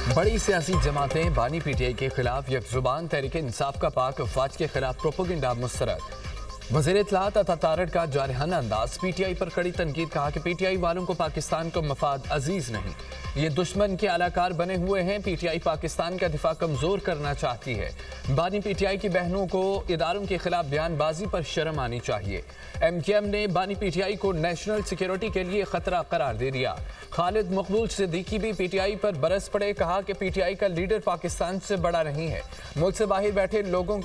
बड़ी सियासी जमातें बानी पीटीआई के खिलाफ यकजुबान तहरीक-ए-इंसाफ का पाक अफवाज के खिलाफ प्रोपेगेंडा मुस्तरद। वज़ीर इत्तलात अता तारड़ का जारहाना अंदाज, पीटीआई पर कड़ी तनकीद, कहा कि पीटीआई वालों को पाकिस्तान को मफाद अजीज नहीं, ये दुश्मन के अलाकार बने हुए हैं। पीटीआई पाकिस्तान का दिफा कमजोर करना चाहती है। बानी पीटीआई की बहनों को इदारों के खिलाफ बयानबाजी पर शर्म आनी चाहिए। एमकेएम ने बानी पीटीआई को नेशनल सिक्योरिटी के लिए खतरा करार दे दिया। खालिद मकबूल सिद्दीकी भी पीटीआई पर बरस पड़े, कहा कि पीटीआई का लीडर पाकिस्तान से बड़ा नहीं है, मुल्क से बाहर बैठे लोगों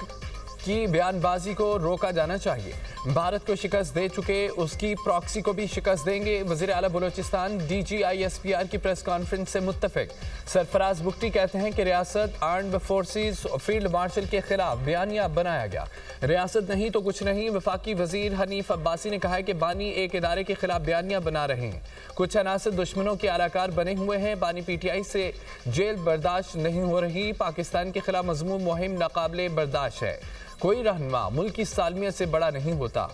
की बयानबाजी को रोका जाना चाहिए। भारत को शिकस्त दे चुके उसकी प्रॉक्सी को भी शिकस्त देंगे। वज़ीर आला बलोचिस्तान DGISPR की प्रेस कॉन्फ्रेंस से मुत्तफिक। सरफराज बुख्ती कहते हैं कि रियासत आर्म्ड फोर्सेस फील्ड मार्शल के खिलाफ बयानिया बनाया गया, रियासत नहीं तो कुछ नहीं। वफाकी वजीर हनीफ अब्बासी ने कहा है कि बानी एक इदारे के खिलाफ बयानिया बना रहे हैं, कुछ अनासर दुश्मनों के अलाकार बने हुए हैं। बानी पीटीआई से जेल बर्दाश्त नहीं हो रही, पाकिस्तान के खिलाफ मजमूम मुहिम नाकाबिले बर्दाश्त है। कोई रहनुमा मुल्क की सालमियत से बड़ा नहीं होता।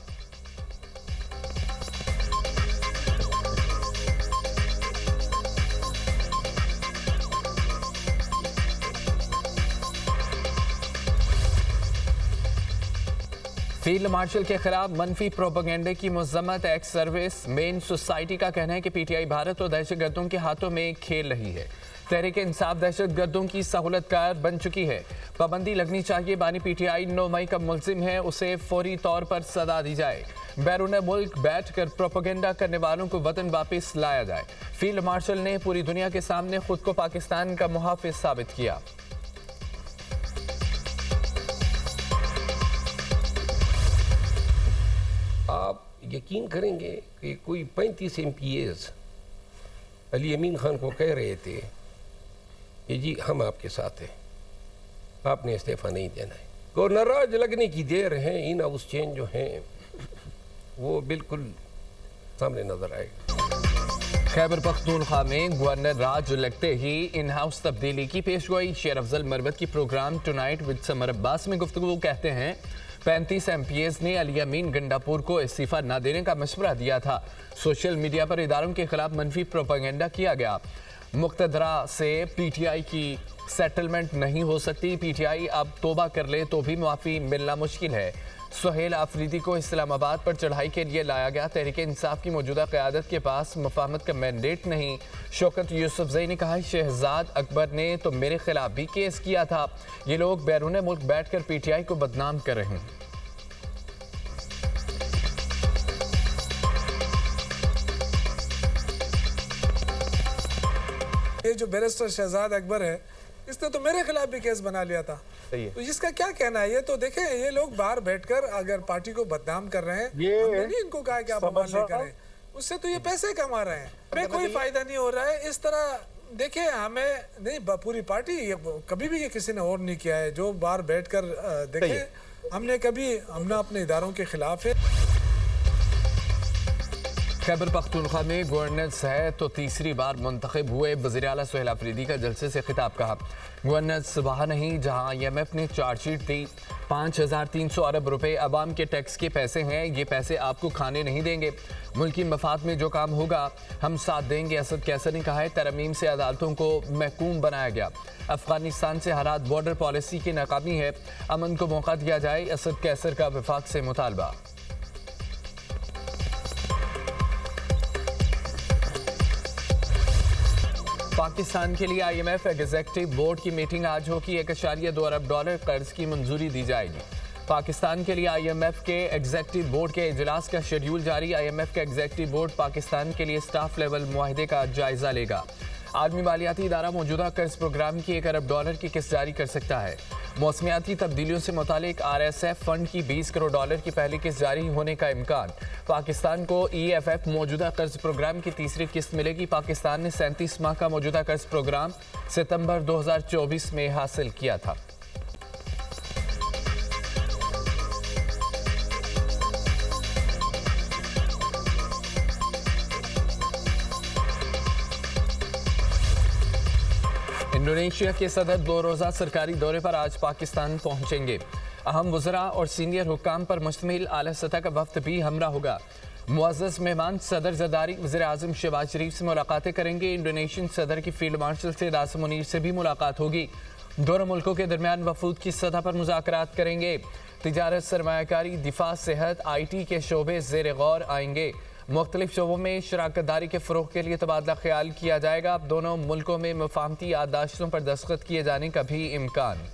फील्ड मार्शल के खिलाफ मनफी प्रोपेगेंडे की मजम्मत। एक्स सर्विस मेन सोसाइटी का कहना है कि पीटीआई भारत और दहशतगर्दों के हाथों में खेल रही है। तहरीक इंसाफ दहशतगर्दों की सहूलतकार बन चुकी है, पाबंदी लगनी चाहिए। बानी पीटीआई 9 मई का मुल्जिम है, उसे फौरी तौर पर सजा दी जाए। बैरून मुल्क बैठ कर प्रोपेगेंडा करने वालों को वतन वापस लाया जाए। फील्ड मार्शल ने पूरी दुनिया के सामने खुद को पाकिस्तान का मुहाफिज साबित किया। आप यकीन करेंगे कि कोई 35 MPs अली अमीन खान को कह रहे थे कि जी हम आपके साथ हैं, आपने इस्तीफा नहीं देना है। को नाराज लगने की देर है, इन हाउस चेंज जो हैं वो बिल्कुल सामने नजर आएगा। खैबर पख्तूनख्वा में गवर्नर राज लगते ही इन हाउस तब्दीली की पेशगोई। शेर अफजल मरवत की program tonight with Samar Abbas में गुफ्तगू कहते हैं 35 MPs ने अली अमीन गंडापुर को इस्तीफा न देने का मशवरा दिया था। सोशल मीडिया पर इदारों के खिलाफ मनफी प्रोपेगेंडा किया गया। मुक्तदरा से पीटीआई की सेटलमेंट नहीं हो सकती, पीटीआई अब तोबा कर ले तो भी माफ़ी मिलना मुश्किल है। सुहेल आफरीदी को इस्लामाबाद पर चढ़ाई के लिए लाया गया। तहरीक इंसाफ की मौजूदा क़यादत के पास मुफाहमत का मैंडेट नहीं। शौकत यूसुफजई ने कहा शहजाद अकबर ने तो मेरे खिलाफ भी केस किया था, ये लोग बैरून मुल्क बैठकर पीटीआई को बदनाम कर रहे हैं। ये जो बैरिस्टर शहजाद अकबर है, इसने तो मेरे खिलाफ भी केस बना लिया था। तो इसका क्या कहना है? ये तो देखें, ये लोग बाहर बैठकर अगर पार्टी को बदनाम कर रहे हैं, हमने नहीं इनको कहा कि आप अमल नहीं करें, उससे तो ये पैसे कमा रहे हैं, हमें कोई फायदा नहीं हो रहा है। इस तरह देखिए, हमें नहीं, पूरी पार्टी कभी भी ये किसी ने और नहीं किया है जो बाहर बैठकर देखें, हमने अपने इदारों के खिलाफ है। खैबर पख्तूनख्वा में गवर्नर है तो तीसरी बार मुंतखब हुए। वज़ीर आला सुहेल आफरीदी का जलसे से खिताब, कहा गवर्नर वहाँ नहीं जहाँ IMF ने चार्जशीट दी। 5300 अरब रुपए अवाम के टैक्स के पैसे हैं, ये पैसे आपको खाने नहीं देंगे। मुल्की मफाद में जो काम होगा हम साथ देंगे। असद कैसर ने कहा है तरमीम से अदालतों को महकूम बनाया गया। अफगानिस्तान से हालात बॉर्डर पॉलिसी की नाकामी है, अमन को मौका दिया जाए। असद कैसर का वफाक से मुतालबा। पाकिस्तान के लिए IMF एग्जीक्यूटिव बोर्ड की मीटिंग आज होगी। 1.2 अरब डॉलर कर्ज की मंजूरी दी जाएगी। पाकिस्तान के लिए IMF के एग्जीक्यूटिव बोर्ड के इजलास का शेड्यूल जारी। IMF का एग्जीक्यूटिव बोर्ड पाकिस्तान के लिए स्टाफ लेवल मुआहदे का जायजा लेगा। आलमी मालियाती इदारा मौजूदा कर्ज प्रोग्राम की 1 अरब डॉलर की किस्त जारी कर सकता है। मौसमियाती तब्दीलियों से मुतालिक RSF फंड की 20 करोड़ डॉलर की पहली किस्त जारी होने का इम्कान। पाकिस्तान को EFF मौजूदा कर्ज प्रोग्राम की तीसरी किस्त मिलेगी। पाकिस्तान ने 37 माह का मौजूदा कर्ज प्रोग्राम सितंबर 2024 में हासिल किया था। इंडोनेशिया के सदर 2 रोज़ा सरकारी दौरे पर आज पाकिस्तान पहुंचेंगे। अहम वज़रा और सीनियर हुक्काम पर मुश्तमिल आला सतह का वफ्द भी हमरा होगा। मुअज़्ज़ज़ मेहमान सदर ज़रदारी वज़ीर आज़म शहबाज शरीफ से मुलाकातें करेंगे। इंडोनेशियन सदर की फील्ड मार्शल सैयद आसिम मुनीर से भी मुलाकात होगी। दोनों मुल्कों के दरमियान वफूद की सतह पर मुज़ाकरात करेंगे। तिजारत, सरमायाकारी, दिफा, सेहत, IT के शोबे ज़ेर गौर आएंगे। मुख्तलिफ शोबों में शराकत दारी के फ़रोग़ के लिए तबादला ख्याल किया जाएगा। दोनों मुल्कों में मुफाहमती याददाश्तों पर दस्तखत किए जाने का भी इम्कान।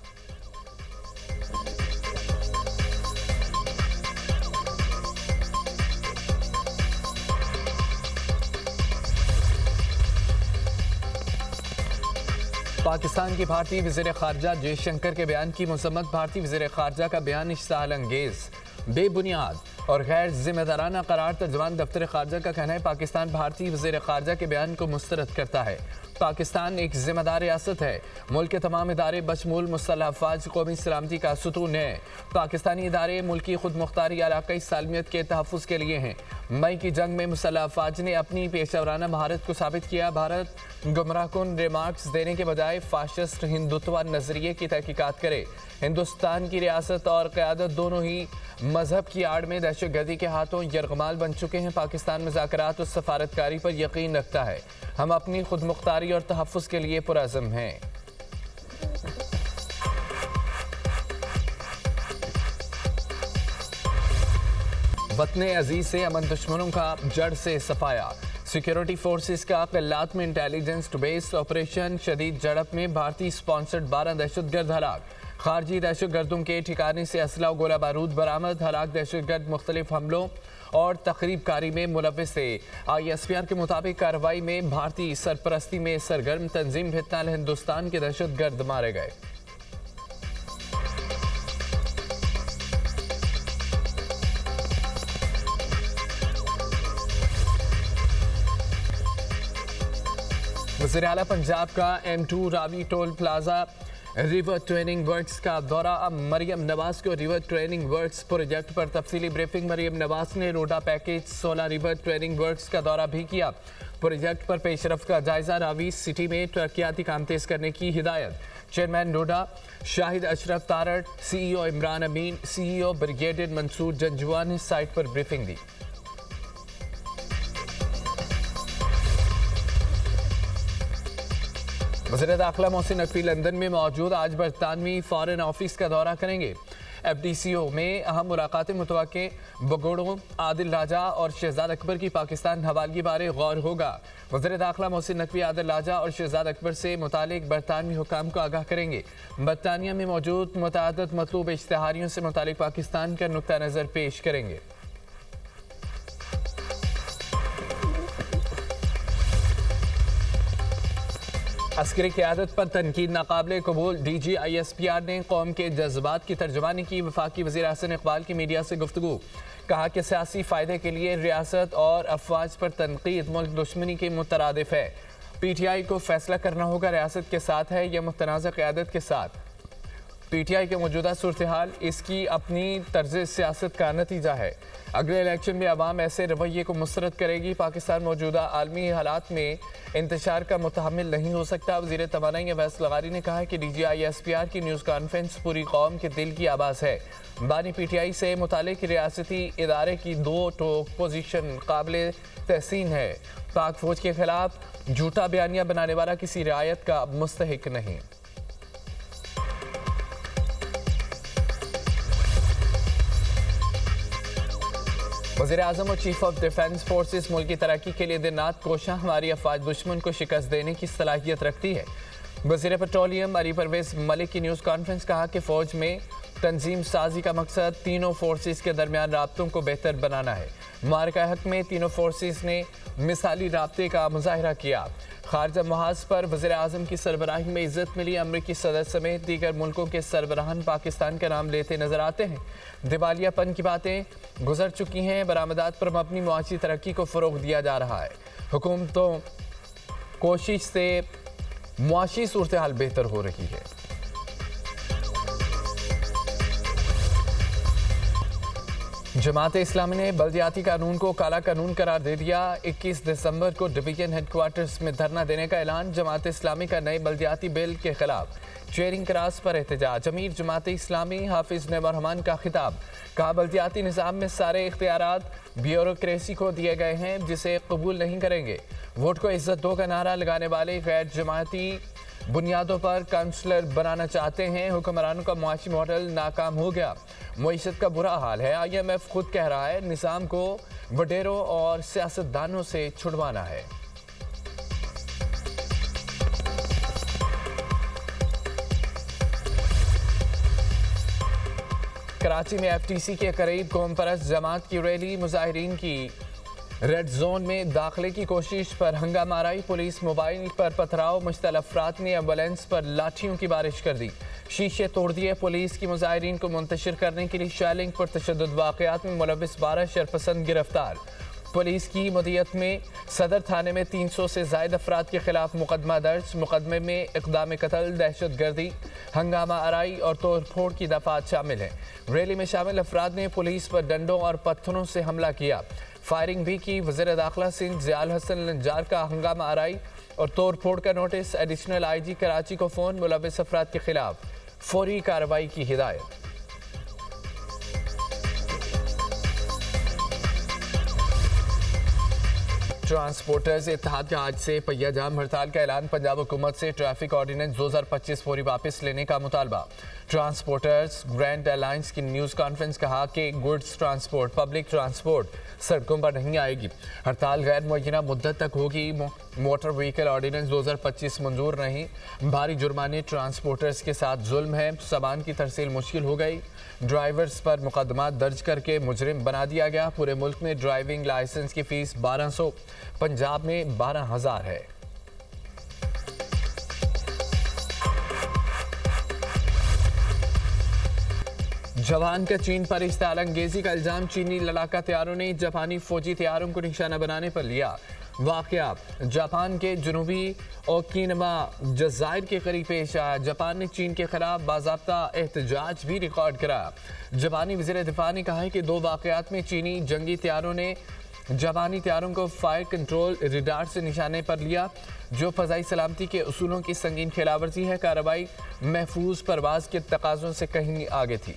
पाकिस्तान के भारतीय वज़ीर ख़ारजा जयशंकर के बयान की मज़म्मत। भारतीय वज़ीर ख़ारजा का बयान इश्तिआल अंगेज़, बेबुनियाद और गैर जिम्मेदाराना करार। तर्जुमान दफ्तर ख़ारजा का कहना है पाकिस्तान भारतीय वज़ीर ख़ारजा के बयान को मुस्तरद करता है। पाकिस्तान एक जिम्मेदार रियासत है। मुल्क के तमाम इदारे बशमूल मुसल्लह अफ़वाज कौमी सलामती का सुतून है। पाकिस्तानी इदारे मुल्क की खुद मुख्तारी इलाक़ाई सालमियत के तहफ़्फ़ुज़ के लिए हैं। मई की जंग में मुसल्लह अफ़वाज ने अपनी पेशेवराना महारत को साबित किया। भारत गुमराहकुन रिमार्क्स देने के बजाय फाशिस्ट हिंदुत्व नज़रिए की तहकीकात करे। हिंदुस्तान की रियासत और क़यादत दोनों ही मजहब की आड़ में दहशतगर्दी के हाथों यरगमाल बन चुके हैं। पाकिस्तान मुज़ाकरात और सफारतकारी पर यकीन रखता है। हम अपनी खुद मुख्तारी और तहफ़्फ़ुज़ के लिए पुरअज़्म हैं। वतने अजीज से अमन दुश्मनों का जड़ से सफाया। सिक्योरिटी फोर्सेस का कल्लात में इंटेलिजेंस बेस्ड ऑपरेशन। शदीद झड़प में भारतीय स्पॉन्सर्ड 12 दहशतगर्द हलाक। खारजी दहशतगर्दों के ठिकाने से असला और गोला बारूद बरामद। हलाक दहशतगर्द मुख्तलिफ हमलों और तकरीब कारी में मुलव्विस थे। ISPR के मुताबिक कार्रवाई में भारतीय सरपरस्ती में सरगर्म तंजीम फितनाल हिंदुस्तान के दहशतगर्द मारे गए। वज़ीर आला पंजाब का M2 Ravi toll plaza river training works का दौरा। अब मरियम नवाज को रिवर ट्रेनिंग वर्क्स प्रोजेक्ट पर तफसीली ब्रीफिंग। मरियम नवाज ने रोडा पैकेज 16 रिवर ट्रेनिंग वर्क्स का दौरा भी किया। प्रोजेक्ट पर पेशरफ्त का जायजा। रावी सिटी में तरक्याती काम तेज करने की हिदायत। चेयरमैन रोडा शाहिद अशरफ तारड़, CEO इमरान अमीन, CEO ब्रिगेडियर मंसूर जंजुआ ने साइट पर ब्रीफिंग दी। वज़ीर दाखिला मोहसिन नकवी लंदन में मौजूद। आज बरतानवी फॉरेन ऑफिस का दौरा करेंगे। FDCO में अहम मुलाकातें मुतवक्के। बगोड़ों, आदिल राजा और शहजाद अकबर की पाकिस्तान हवालगी बारे गौर होगा। वज़ीर दाखिला मोहसिन नकवी आदिल राजा और शहजाद अकबर से मुतालिक बरतानवी हुकाम को आगाह करेंगे। बरतानिया में मौजूद मुतअद्दिद मतलूब इश्तिहारियों से मुतालिक पाकिस्तान का नुक्ता नज़र पेश करेंगे। अस्करी क़यादत पर तनकीद नाकाबिले कबूल। DG ISPR ने कौम के जज्बात की तर्जुमानी की। वफाकी वज़ीर अहसन इकबाल की मीडिया से गुफ्तगू। कहा कि सियासी फ़ायदे के लिए रियासत और अफवाज पर तनकीद मुल्क दुश्मनी के मुतरादिफ है। PTI को फैसला करना होगा रियासत के साथ है या मुतनाज़ा क़यादत के साथ। PTI के मौजूदा सूरत हाल इसकी अपनी तर्ज सियासत का नतीजा है। अगले इलेक्शन में अवाम ऐसे रवैये को मुस्तरद करेगी। पाकिस्तान मौजूदा आलमी हालात में इंतशार का मुतहम्मिल नहीं हो सकता। वज़ीर तवानाई अवैस लगारी ने कहा है कि DG ISPR की न्यूज़ कॉन्फ्रेंस पूरी कौम के दिल की आवाज़ है। बानी PTI से मुतालिक रियासती इदारे की 2 टोक पोजीशन काबिल तहसीन है। पाक फौज के खिलाफ झूठा बयानिया बनाने वाला किसी रियायत का मुस्तहिक नहीं। वज़ीर आज़म और चीफ ऑफ डिफेंस फोर्सेस मुल्क की तरक्की के लिए दिन रात कोशां। हमारी अफवाज दुश्मन को शिकस्त देने की सलाहियत रखती है। वज़ीर पेट्रोलियम अली परवेज मलिक की न्यूज़ कॉन्फ्रेंस। कहा कि फ़ौज में तंजीम साजी का मकसद तीनों फोर्सेस के दरमियान राब्तों को बेहतर बनाना है। मार्का हक में तीनों फोर्सेस ने मिसाली राब्ते का मुजाहिरा किया। खारजा महाज पर वज़ीर आज़म की सरबराही में इज़्ज़त मिली। अमरीकी सदर समेत दीगर मुल्कों के सरबराहान पाकिस्तान का नाम लेते नजर आते हैं। दिवालियापन की बातें गुजर चुकी हैं। बरामदात पर अपनी मुआशी तरक्की को फ़रोग़ दिया जा रहा है। हुकूमतों कोशिश से मुआशी सूरत हाल बेहतर हो रही है। जमात इस्लामी ने बल्दियाती कानून को काला कानून करार दे दिया। 21 दिसंबर को डिवीजन हेडक्वार्टर्स में धरना देने का ऐलान। जमात इस्लामी का नए बल्दियाती बिल के खिलाफ चेयरिंग क्रास पर एहतजाज। अमीर जमात इस्लामी हाफिज नईमुर रहमान का खिताब। कहा बल्दियाती निज़ाम में सारे इख्तियारात ब्यूरोक्रेसी को दिए गए हैं, जिसे कबूल नहीं करेंगे। वोट को इज्जत दो का नारा लगाने वाले गैर जमाती बुनियादों पर काउंसलर बनाना चाहते हैं। हुक्मरानों का मुआशी मॉडल नाकाम हो गया। मईशत का बुरा हाल है। IMF खुद कह रहा है निज़ाम को वडेरों और सियासतदानों से छुड़वाना है। कराची में FTC के करीब कौम परस्त जमात की रैली। मुजाहिरीन की रेड जोन में दाखिले की कोशिश पर हंगामा आराई। पुलिस मोबाइल पर पथराव। मुश्तल अफराद ने एम्बुलेंस पर लाठियों की बारिश कर दी। शीशे तोड़ दिए। पुलिस की मुजाहिरीन को मुंतशिर करने के लिए शैलिंग पर तशद्दुद वाक़यात में मुलविस 12 शरपसंद गिरफ्तार। पुलिस की मदीयत में सदर थाने में 300 से ज़ायद अफराद के खिलाफ मुकदमा दर्ज। मुकदमे में इक़दाम कत्ल, दहशतगर्दी, हंगामा आराई और तोड़ फोड़ की दफात शामिल हैं। रैली में शामिल अफराद ने पुलिस पर डंडों और पत्थरों से हमला किया, फायरिंग भी की। वज़ीर दाखिला सिंध ज़ियाल हसन लंजार का हंगामा आराई और तोड़ फोड़ का नोटिस। एडिशनल IG कराची को फ़ोन। मुलविस अफराद के खिलाफ फौरी कार्रवाई की हिदायत। ट्रांसपोर्टर्स इत्तेहाद का आज से पहिया जाम हड़ताल का ऐलान। पंजाब हुकूमत से ट्रैफिक ऑर्डिनेंस 2025 फौरी वापस लेने का मुतालबा। ट्रांसपोर्टर्स ग्रैंड अलायंस की न्यूज़ कॉन्फ्रेंस कहा कि गुड्स ट्रांसपोर्ट, पब्लिक ट्रांसपोर्ट सड़कों पर नहीं आएगी। हड़ताल गैर मुअय्यना मुद्दत तक होगी। मोटर व्हीकल ऑर्डिनेंस 2025 मंजूर नहीं। भारी जुर्माने ट्रांसपोर्टर्स के साथ जुल्म है। सामान की तरसील मुश्किल हो गई। ड्राइवर्स पर मुकदमा दर्ज करके मुजरिम बना दिया गया। पूरे मुल्क में ड्राइविंग लाइसेंस की फीस 1200, पंजाब में 12,000 है। जवान का चीन पर इश्तिआल अंगेजी का इल्जाम। चीनी लड़ाका तैयारों ने जापानी फौजी तैयारों को निशाना बनाने पर लिया। वाक़या जापान के जनूबी ओकिनावा जज़ायर के करीब पेश आया। जापान ने चीन के खिलाफ बाज़ाब्ता एहतजाज भी रिकॉर्ड कराया। जापानी वज़ीर दिफा ने कहा है कि 2 वाक़यात में चीनी जंगी तैयारों ने जापानी तैयारों को फायर कंट्रोल रडार से निशाने पर लिया, जो फ़ज़ाई सलामती के उसूलों की संगीन खिलाफवर्जी है। कार्रवाई महफूज परवाज़ के तकाज़ों से कहीं आगे थी।